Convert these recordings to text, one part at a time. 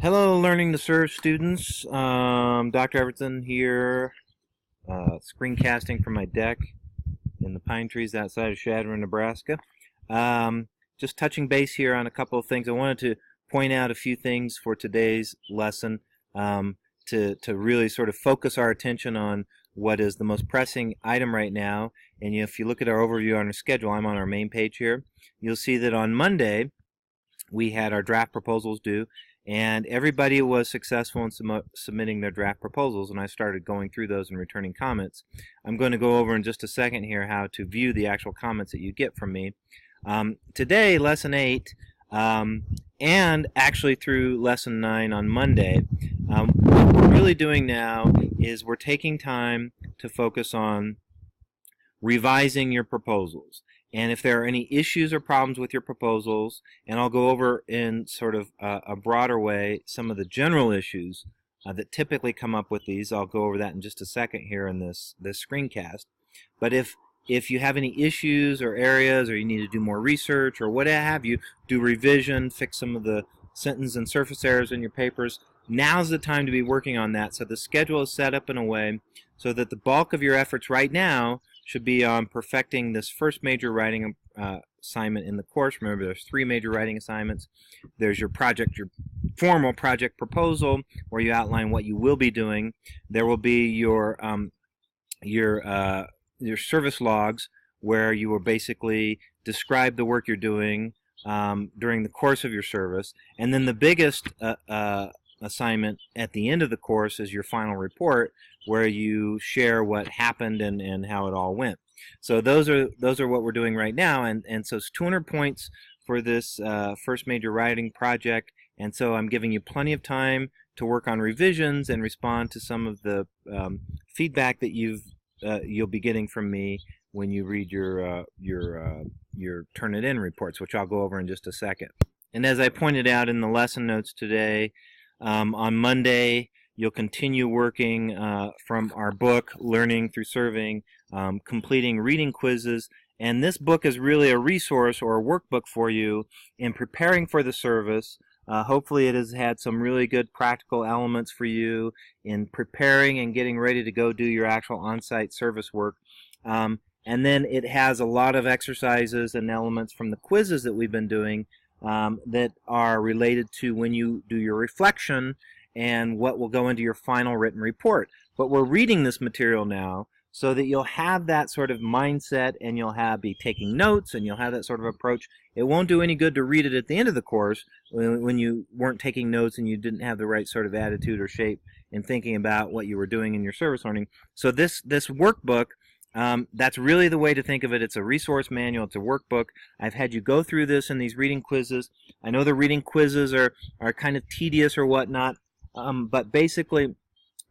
Hello, Learning to Serve students. Dr. Everton here, screencasting from my deck in the pine trees outside of Shadron, Nebraska. Just touching base here on a couple of things. I wanted to point out a few things for today's lesson to really sort of focus our attention on what is the most pressing item right now. And if you look at our overview on our schedule, I'm on our main page here, you'll see that on Monday we had our draft proposals due, and everybody was successful in submitting their draft proposals, and I started going through those and returning comments. I'm going to go over in just a second here how to view the actual comments that you get from me. Today, Lesson 8, and actually through Lesson 9 on Monday, what we're really doing now is we're taking time to focus on revising your proposals. And if there are any issues or problems with your proposals, and I'll go over in sort of a broader way some of the general issues that typically come up with these. I'll go over that in just a second here in this screencast. But if you have any issues or areas, or you need to do more research or what have you, do revision, fix some of the sentence and surface errors in your papers, now's the time to be working on that. So the schedule is set up in a way so that the bulk of your efforts right now should be on perfecting this first major writing assignment in the course. Remember, there's 3 major writing assignments. There's your formal project proposal, where you outline what you will be doing. There will be your service logs, where you will basically describe the work you're doing during the course of your service. And then the biggest assignment at the end of the course is your final report, where you share what happened and how it all went. So those are what we're doing right now, and so it's 200 points for this first major writing project, and so I'm giving you plenty of time to work on revisions and respond to some of the feedback that you'll be getting from me when you read your Turn-It-In reports, which I'll go over in just a second. And as I pointed out in the lesson notes today, on Monday, you'll continue working from our book, Learning Through Serving, completing reading quizzes. And this book is really a resource or a workbook for you in preparing for the service. Hopefully it has had some really good practical elements for you in preparing and getting ready to go do your actual on-site service work. And then it has a lot of exercises and elements from the quizzes that we've been doing that are related to when you do your reflection and what will go into your final written report. But we're reading this material now so that you'll have that sort of mindset, and you'll be taking notes, and you'll have that sort of approach. It won't do any good to read it at the end of the course when you weren't taking notes and you didn't have the right sort of attitude or shape in thinking about what you were doing in your service learning. So this workbook, that's really the way to think of it. It's a resource manual. It's a workbook. I've had you go through this in these reading quizzes. I know the reading quizzes are kind of tedious or whatnot, but basically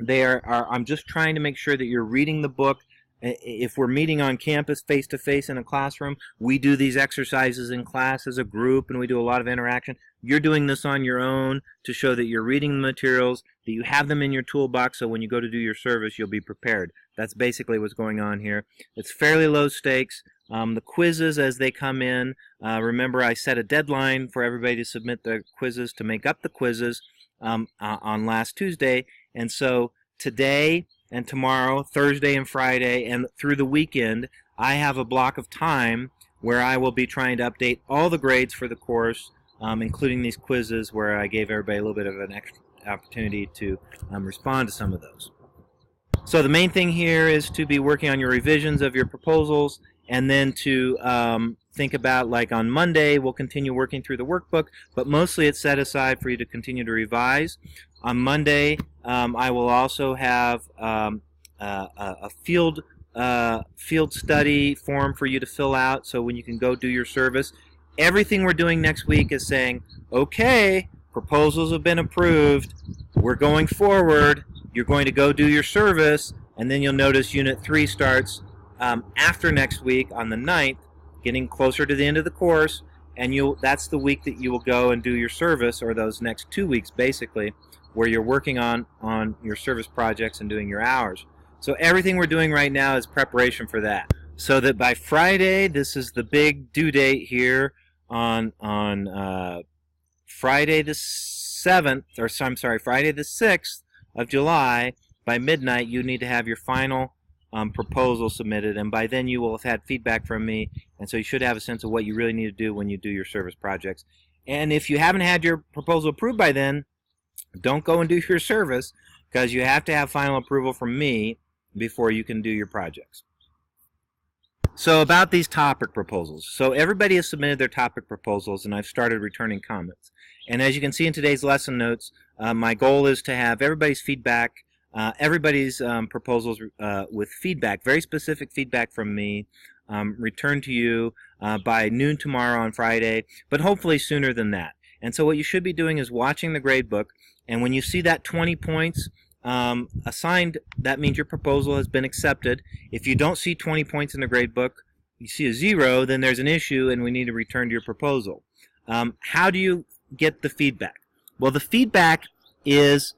I'm just trying to make sure that you're reading the book. If we're meeting on campus face-to-face in a classroom, we do these exercises in class as a group, and we do a lot of interaction. You're doing this on your own to show that you're reading the materials, that you have them in your toolbox, so when you go to do your service, you'll be prepared. That's basically what's going on here. It's fairly low stakes. The quizzes as they come in, remember I set a deadline for everybody to submit their quizzes to make up the quizzes on last Tuesday, and so today and tomorrow, Thursday and Friday, and through the weekend, I have a block of time where I will be trying to update all the grades for the course, including these quizzes, where I gave everybody a little bit of an extra opportunity to respond to some of those. So the main thing here is to be working on your revisions of your proposals, and then to think about, like on Monday, we'll continue working through the workbook, but mostly it's set aside for you to continue to revise. On Monday, I will also have a field study form for you to fill out, so when you can go do your service. Everything we're doing next week is saying, okay, proposals have been approved, we're going forward, you're going to go do your service, and then you'll notice Unit 3 starts after next week on the 9th, getting closer to the end of the course, and that's the week that you will go and do your service, or those next 2 weeks basically, where you're working on your service projects and doing your hours. So everything we're doing right now is preparation for that. So that by Friday, this is the big due date here on Friday the 7th, or I'm sorry, Friday the 6th of July, by midnight, you need to have your final proposal submitted, and by then you will have had feedback from me, and so you should have a sense of what you really need to do when you do your service projects. And if you haven't had your proposal approved by then, don't go and do your service, because you have to have final approval from me before you can do your projects. So about these topic proposals. So everybody has submitted their topic proposals, and I've started returning comments. And as you can see in today's lesson notes, my goal is to have everybody's feedback, everybody's proposals with feedback, very specific feedback from me, returned to you by noon tomorrow on Friday, but hopefully sooner than that. And so what you should be doing is watching the grade book, and when you see that 20 points assigned, that means your proposal has been accepted. If you don't see 20 points in the grade book, you see a 0, then there's an issue and we need to return to your proposal. How do you get the feedback? Well, the feedback is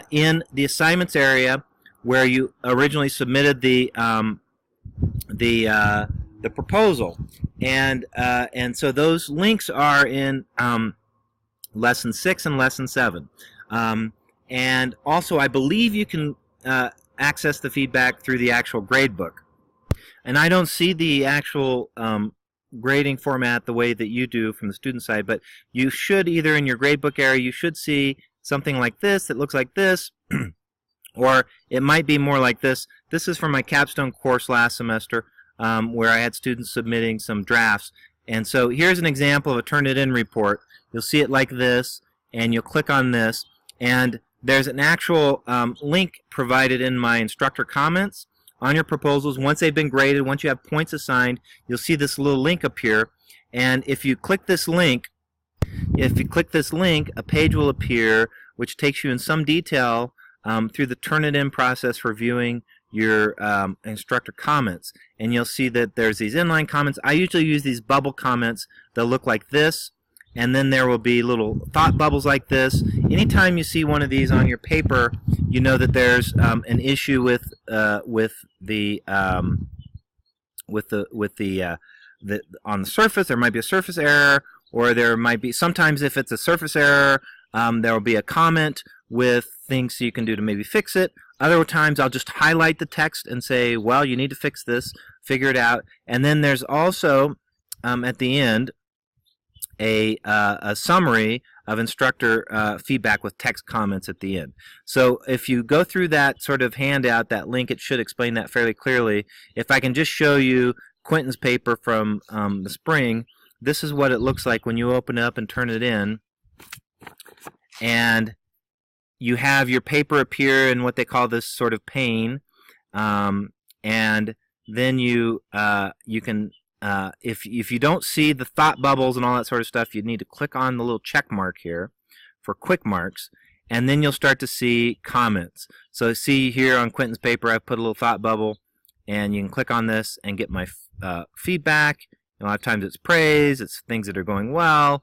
in the assignments area where you originally submitted the proposal, and so those links are in lesson 6 and lesson 7. And also, I believe you can access the feedback through the actual gradebook. And I don't see the actual grading format the way that you do from the student side, but you should, either in your gradebook area, you should see something like this that looks like this, or it might be more like this. This is from my capstone course last semester, where I had students submitting some drafts. And so here's an example of a Turnitin report. You'll see it like this, and you'll click on this, and there's an actual link provided in my instructor comments on your proposals. Once they've been graded, once you have points assigned, you'll see this little link appear. And if you click this link, a page will appear which takes you in some detail through the Turnitin process for viewing your instructor comments. And you'll see that there's these inline comments. I usually use these bubble comments that look like this. And then there will be little thought bubbles like this. Anytime you see one of these on your paper, you know that there's an issue with the on the surface. There might be a surface error, or there might be, sometimes if it's a surface error, there will be a comment with things you can do to maybe fix it. Other times I'll just highlight the text and say, well, you need to fix this, figure it out. And then there's also at the end a summary of instructor feedback with text comments at the end. So if you go through that sort of handout, that link, it should explain that fairly clearly. If I can just show you Quentin's paper from the spring, this is what it looks like when you open it up and turn it in. And you have your paper appear in what they call this sort of pane. And then you can if you don't see the thought bubbles and all that sort of stuff, you need to click on the little check mark here for quick marks, and then you'll start to see comments. So see here on Quentin's paper, I've put a little thought bubble, and you can click on this and get my feedback. A lot of times it's praise, it's things that are going well,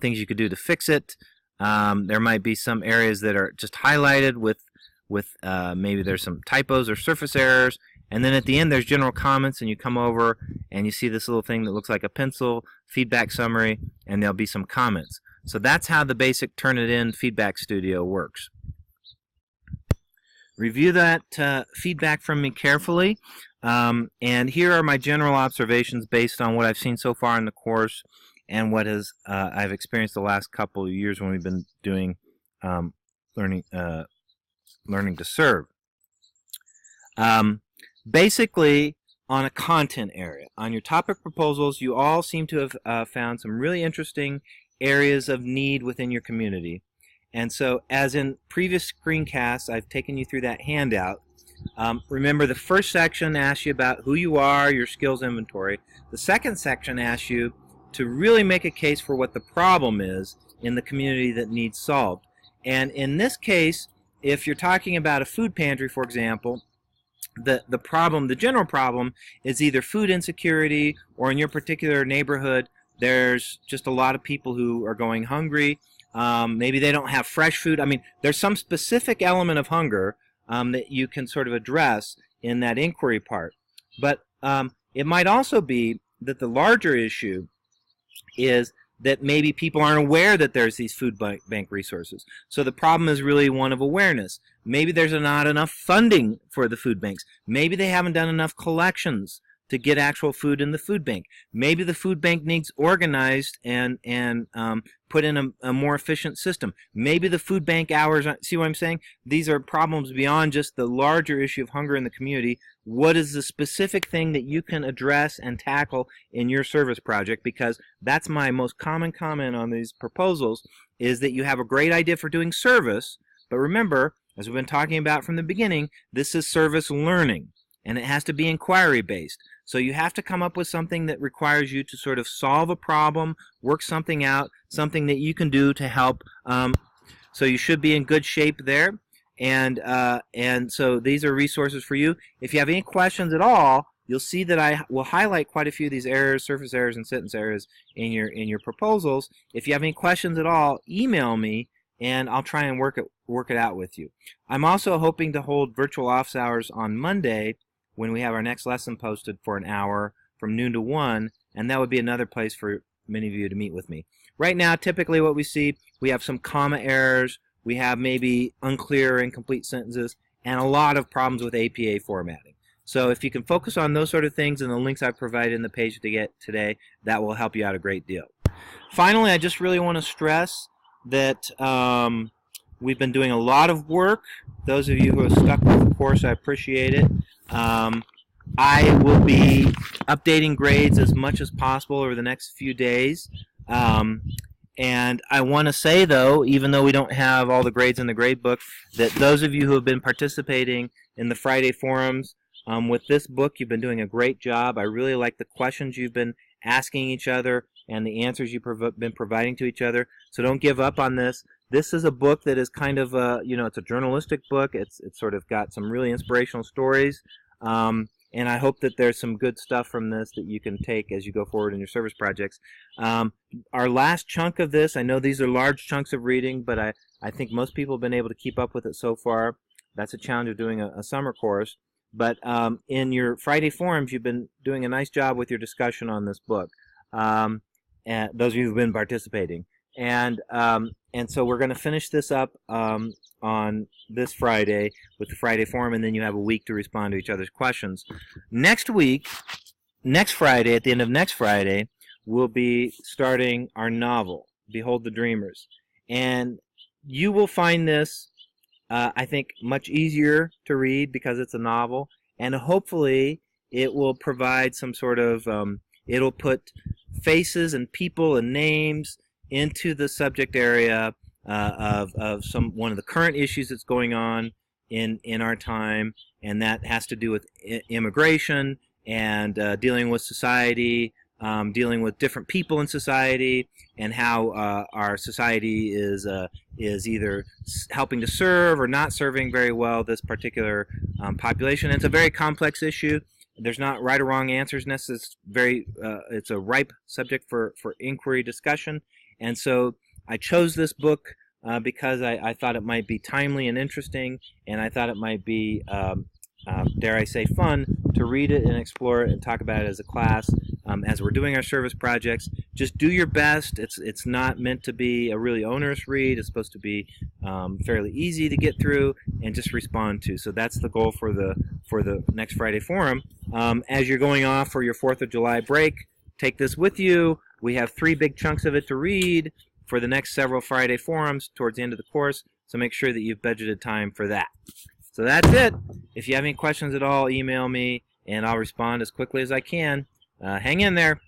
things you could do to fix it. There might be some areas that are just highlighted with maybe there's some typos or surface errors. And then at the end, there's general comments, and you come over and you see this little thing that looks like a pencil, feedback summary, and there'll be some comments. So that's how the basic Turnitin Feedback Studio works. Review that feedback from me carefully, and here are my general observations based on what I've seen so far in the course and what I've experienced the last couple of years when we've been doing learning to serve. Basically, on a content area, on your topic proposals, you all seem to have found some really interesting areas of need within your community. And so, as in previous screencasts, I've taken you through that handout. Remember, the first section asks you about who you are, your skills inventory. The second section asks you to really make a case for what the problem is in the community that needs solved. And in this case, if you're talking about a food pantry, for example, the problem, the general problem, is either food insecurity, or in your particular neighborhood, there's just a lot of people who are going hungry. Maybe they don't have fresh food. I mean, there's some specific element of hunger that you can sort of address in that inquiry part. But it might also be that the larger issue is that maybe people aren't aware that there's these food bank resources. So the problem is really one of awareness. Maybe there's not enough funding for the food banks. Maybe they haven't done enough collections to get actual food in the food bank. Maybe the food bank needs organized and put in a more efficient system. Maybe the food bank hours, see what I'm saying? These are problems beyond just the larger issue of hunger in the community. What is the specific thing that you can address and tackle in your service project? Because that's my most common comment on these proposals, is that you have a great idea for doing service, but remember, as we've been talking about from the beginning, this is service learning, and it has to be inquiry-based. So you have to come up with something that requires you to sort of solve a problem, work something out, something that you can do to help. So you should be in good shape there. And so these are resources for you. If you have any questions at all, you'll see that I will highlight quite a few of these errors, surface errors and sentence errors in your proposals. If you have any questions at all, email me, and I'll try and work it out with you. I'm also hoping to hold virtual office hours on Monday, when we have our next lesson posted, for an hour from noon to 1, and that would be another place for many of you to meet with me. Right now, typically what we see, we have some comma errors, we have maybe unclear or incomplete sentences, and a lot of problems with APA formatting. So if you can focus on those sort of things and the links I've provided in the page to get today, that will help you out a great deal. Finally, I just really want to stress that we've been doing a lot of work. Those of you who have stuck with the course, I appreciate it. I will be updating grades as much as possible over the next few days. And I want to say, though, even though we don't have all the grades in the grade book, that those of you who have been participating in the Friday forums with this book, you've been doing a great job. I really like the questions you've been asking each other and the answers you've been providing to each other. So don't give up on this. This is a book that is kind of a, it's a journalistic book. It's sort of got some really inspirational stories. And I hope that there's some good stuff from this that you can take as you go forward in your service projects. Our last chunk of this, I know these are large chunks of reading, but I think most people have been able to keep up with it so far. That's a challenge of doing a summer course. But in your Friday forums, you've been doing a nice job with your discussion on this book, and those of you who've been participating. And so we're going to finish this up on this Friday with the Friday forum, and then you have a week to respond to each other's questions. Next week, next Friday, at the end of next Friday, we'll be starting our novel, Behold the Dreamers. And you will find this, I think, much easier to read because it's a novel, and hopefully it will provide some sort of, it'll put faces and people and names into the subject area of one of the current issues that's going on in our time, and that has to do with immigration and dealing with society, dealing with different people in society, and how our society is either helping to serve or not serving very well this particular population. And it's a very complex issue. There's not right or wrong answers necessarily. It's a ripe subject for inquiry discussion. And so I chose this book because I thought it might be timely and interesting, and I thought it might be, dare I say, fun to read it and explore it and talk about it as a class as we're doing our service projects. Just do your best. It's not meant to be a really onerous read. It's supposed to be fairly easy to get through and just respond to. So that's the goal for the next Friday forum. As you're going off for your 4th of July break, take this with you. We have 3 big chunks of it to read for the next several Friday forums towards the end of the course, so make sure that you've budgeted time for that. So that's it. If you have any questions at all, email me, and I'll respond as quickly as I can. Hang in there.